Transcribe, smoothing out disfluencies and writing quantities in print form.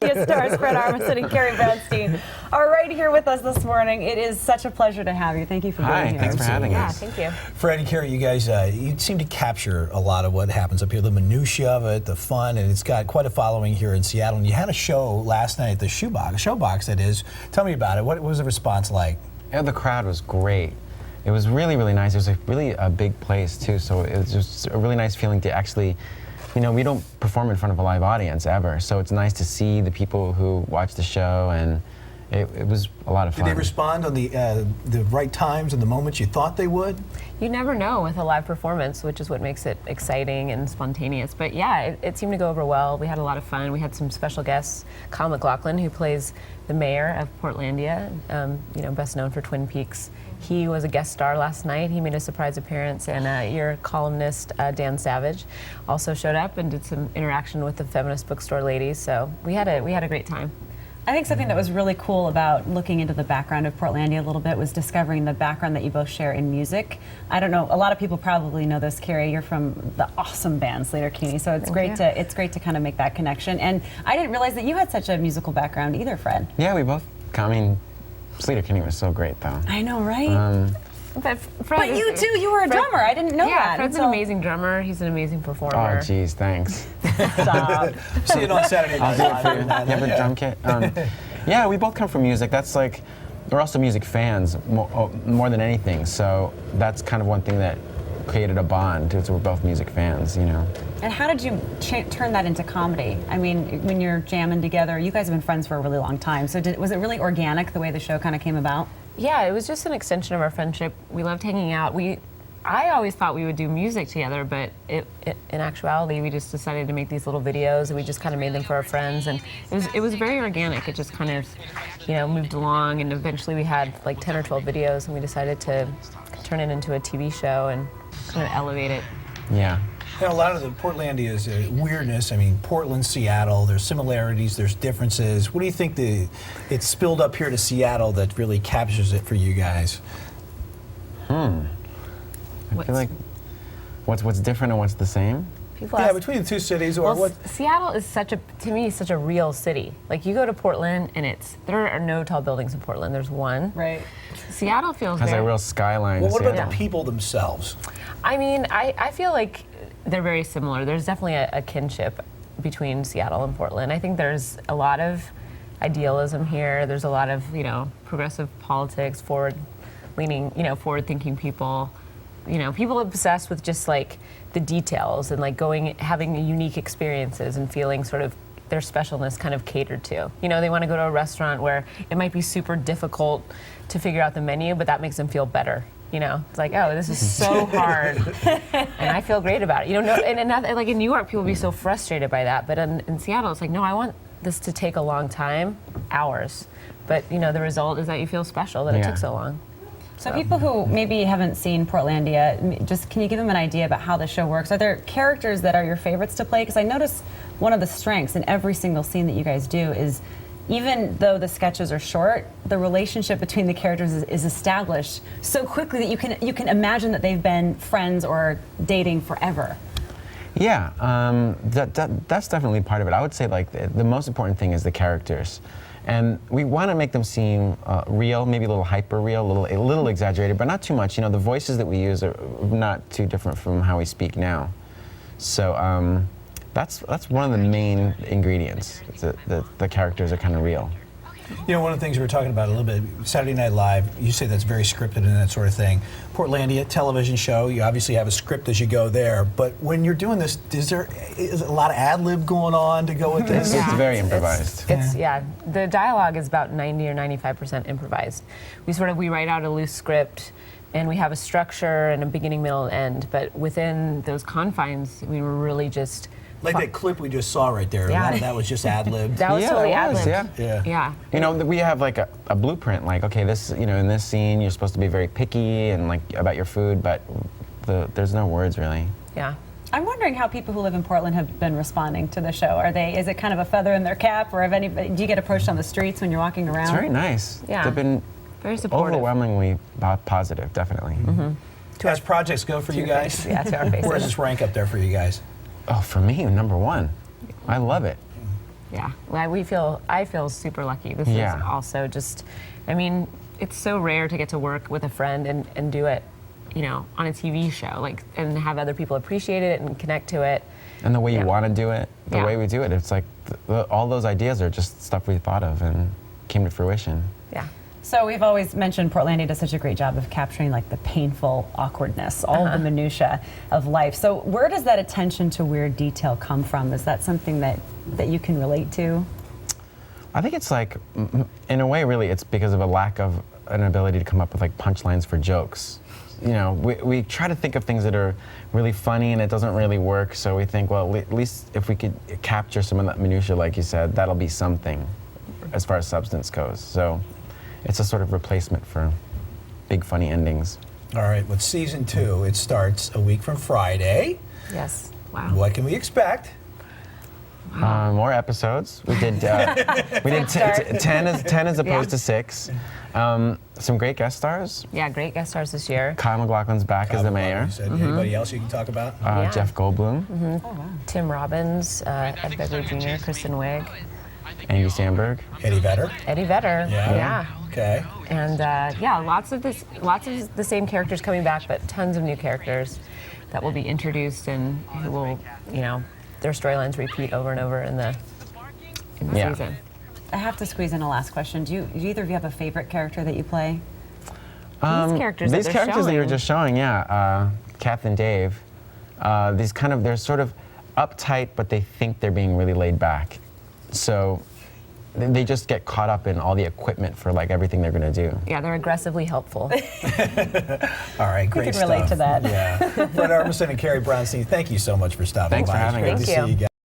Stars Fred Armisen and Carrie Brownstein are right here with us this morning. It is such a pleasure to have you. Thank you for being here. Hi, thanks for having us. Yeah, thank you. Fred and Carrie, you guys, you seem to capture a lot of what happens up here, the minutia of it, the fun, and it's got quite a following here in Seattle. And you had a show last night at the Showbox, that is. Tell me about it. What was the response like? Yeah, the crowd was great. It was really, really nice. It was really a big place, too, so it was just a really nice feeling to actually, you know, we don't perform in front of a live audience ever, so it's nice to see the people who watch the show, and it was a lot of fun. Did they respond on the right times and the moments you thought they would? You never know with a live performance, which is what makes it exciting and spontaneous. But yeah, it seemed to go over well. We had a lot of fun. We had some special guests. Kyle MacLachlan, who plays the mayor of Portlandia, you know, best known for Twin Peaks. He was a guest star last night. He made a surprise appearance, and your columnist, Dan Savage, also showed up and did some interaction with the feminist bookstore ladies. So we had a great time. I think something that was really cool about looking into the background of Portlandia a little bit was discovering the background that you both share in music. I don't know, a lot of people probably know this, Carrie. You're from the awesome band Sleater-Kinney, so it's great to kind of make that connection. And I didn't realize that you had such a musical background either, Fred. Yeah, we both. I mean, Sleater-Kinney was so great, though. I know, right? But you too, you were a drummer. I didn't know that. Yeah, Fred's an amazing drummer. He's an amazing performer. Oh, geez, thanks. Stop. See it on Saturday night. I'll do it for you. You have a drum kit? Yeah, we both come from music. That's like, we're also music fans more than anything. So that's kind of one thing that created a bond. We're both music fans, you know. And how did you turn that into comedy? I mean, when you're jamming together, you guys have been friends for a really long time. So was it really organic the way the show kind of came about? Yeah, it was just an extension of our friendship. We loved hanging out. I always thought we would do music together, but in actuality, we just decided to make these little videos, and we just kind of made them for our friends, and it was very organic. It just kind of, you know, moved along, and eventually we had like 10 or 12 videos, and we decided to turn it into a TV show and kind of elevate it. Yeah. You know, a lot of the Portlandia's weirdness, I mean, Portland, Seattle, there's similarities, there's differences. What do you think it's spilled up here to Seattle that really captures it for you guys? I feel like what's different and what's the same? People Yeah, ask, between the two cities, or well, what? Seattle is to me, such a real city. Like, you go to Portland, and there are no tall buildings in Portland. There's one. Right. Seattle feels Has very... a real skyline. Well, what to about Seattle. the people themselves? I mean, I feel like they're very similar. There's definitely a kinship between Seattle and Portland. I think there's a lot of idealism here. There's a lot of, you know, progressive politics, forward-leaning, you know, forward-thinking people. You know, people obsessed with just like the details and like having unique experiences and feeling sort of their specialness kind of catered to. You know, they want to go to a restaurant where it might be super difficult to figure out the menu, but that makes them feel better. You know, it's like, oh, this is so hard, and I feel great about it. You know, and like in New York, people be so frustrated by that, but in Seattle, it's like, no, I want this to take a long time, hours, but you know, the result is that you feel special that it took so long. So people who maybe haven't seen Portlandia, just can you give them an idea about how the show works? Are there characters that are your favorites to play? Because I notice one of the strengths in every single scene that you guys do is, even though the sketches are short, the relationship between the characters is established so quickly that you can imagine that they've been friends or dating forever. Yeah, that's definitely part of it. I would say like the most important thing is the characters. And we want to make them seem real, maybe a little hyper real, a little exaggerated, but not too much. You know, the voices that we use are not too different from how we speak now. So that's one of the main ingredients. The characters are kind of real. You know, one of the things we were talking about a little bit, Saturday Night Live, you say that's very scripted and that sort of thing. Portlandia, television show, you obviously have a script as you go there, but when you're doing this, is a lot of ad-lib going on to go with this? It's very improvised. The dialogue is about 90 or 95% improvised. We write out a loose script, and we have a structure and a beginning, middle, and end, but within those confines, we were really just... Like that clip we just saw right there, a lot of that was just ad-libbed. That was totally ad-libbed. Yeah. You know, we have like a blueprint, like, okay, this, you know, in this scene, you're supposed to be very picky and like about your food, but there's no words really. Yeah. I'm wondering how people who live in Portland have been responding to the show. Is it kind of a feather in their cap, or do you get approached on the streets when you're walking around? It's very nice. Yeah. They've been very supportive. Overwhelmingly positive, definitely. As projects go for you guys, Yeah, to our faces. where does this rank up there for you guys? Oh, for me, #1. I love it. Yeah, well, I feel super lucky. This Yeah. is also just, I mean, it's so rare to get to work with a friend and do it, you know, on a TV show, like, and have other people appreciate it and connect to it. And the way you Yeah. want to do it, the Yeah. way we do it, it's like all those ideas are just stuff we thought of and came to fruition. Yeah. So we've always mentioned Portlandia does such a great job of capturing like the painful awkwardness, all of the minutia of life. So where does that attention to weird detail come from? Is that something that you can relate to? I think it's like, in a way, really, it's because of a lack of an ability to come up with like punchlines for jokes. You know, we try to think of things that are really funny and it doesn't really work. So we think, well, at least if we could capture some of that minutia, like you said, that'll be something as far as substance goes. So it's a sort of replacement for big funny endings. All right, with season 2, it starts a week from Friday. Yes. Wow. What can we expect? More episodes. We did 10 as opposed to 6. Some great guest stars. Yeah, great guest stars this year. Kyle MacLachlan's back as the mayor. You said. Anybody else you can talk about? Yeah. Jeff Goldblum, Tim Robbins, Ed Begley Jr., Kristen Wiig, Andy Samberg. Eddie Vedder. Eddie Vedder. Yeah. Okay. And yeah, lots of the same characters coming back, but tons of new characters that will be introduced and who will, you know, their storylines repeat over and over in the Yeah. season. I have to squeeze in a last question. Do either of you have a favorite character that you play? These characters These that they're characters that you were showing. just showing, yeah, Kath and Dave. They're sort of uptight, but they think they're being really laid back. So they just get caught up in all the equipment for like everything they're going to do. Yeah, they're aggressively helpful. All right, great could stuff. relate to that. Yeah. Fred Armisen and Carrie Brownstein, thank you so much for stopping Thanks by. for having It's great us. to Thank see you. you